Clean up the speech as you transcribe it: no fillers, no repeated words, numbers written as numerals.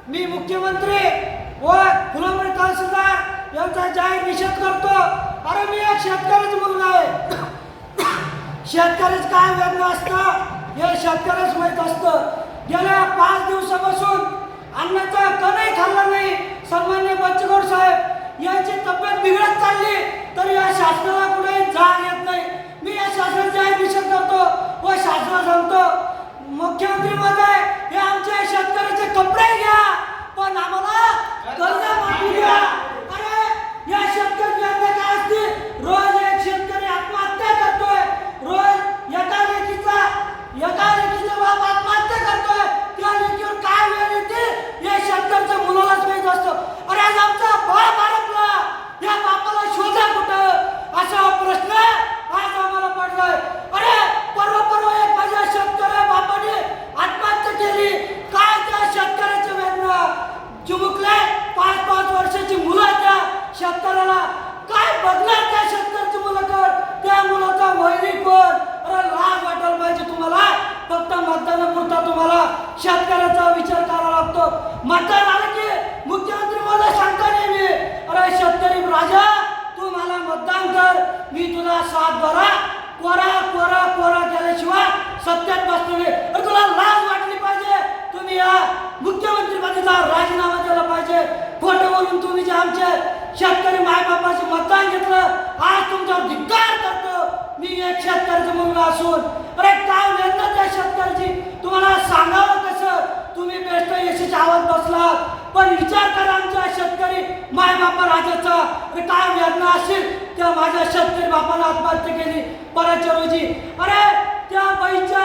मी मुख्यमंत्री व फुलंब्री तहसीलदार यांचा जाहीर निषेध करतो। अरे मी एक शेतकरीचा मुलगा आहे, शेतकरीच काय वेदना असतं हे शेतकऱ्याच माहीत असतं। गेल्या 5 दिवसापासून अन्नाचा कणही खाल्ला नाही। सन्माननीय बच्चूगौड साहेब यांची तब्येत बिघडत चालली तर या शासनाला कुठेही जाग येत नाही। मी या शासनाचा जाहीर निषेध करतो व शासनाला सांगतो, मुख्यमंत्री महोदय हे आमच्या शेतकऱ्याचे कपडे घ्या पण आम्हाला कर्ज माफी द्या। अरे या शेतकरी यांना काय असते, रोज एक शेतकरी आत्महत्या करतोय, रोज एका लेकीचा बाप आत्महत्या करतोय, त्या लेकीवर काय वेळ येते हे शेतकऱ्याच्या मुलालाच माहीत असतं। अरे आज आमचा बाप हरपला, या बापाला शोधा कुठं असा प्रश्न आज आम्हाला पडलाय। अरे परवा एक माझ्या शेतकऱ्या बापाने आत्महत्या केली, काय त्या शेतकऱ्याच्या वेदना चिमुकले 5-5 वर्षाची मुलं त्या शेतकऱ्याला काय बघणार, त्या शेतकऱ्याची मुलाकडे त्या मुलाचा वैरी कोण। अरे लाज वाटायला पाहिजे तुम्हाला, फक्त मतदानापुरता तुम्हाला शेतकऱ्याचा विचार करावा लागतो। मतदान आलं की मुख्यमंत्री मला सांगता नेहमी, अरे शेतकरी राजा तू मला मतदान कर, मी तुला 7-12 कोरा केल्याशिवाय सत्यात बसतो नाही। अरे तुला लाज वाटली पाहिजे, तुम्ही या मुख्यमंत्री पदाचा राजीनामा दिला पाहिजे। खोटं बोलून तुम्ही जे आमचे शेतकरी मायबापाचे मतदान घेतलं, आज तुमच्यावर धिक्कार करतो मी एक शेतकऱ्याचा मुलगा असून। अरे काय वेदना त्या शेतकऱ्याची तुम्हाला सांगावं कसं, तुम्ही बेस्ट यशाच्या आवाज बसला पण विचार करा आमच्या शेतकरी मायबापा राजाचा काय वेदना असेल। त्या माझ्या शेतकरी बापाला आत्महत्या केली परवाच्या रोजी, अरे त्या बाईच्या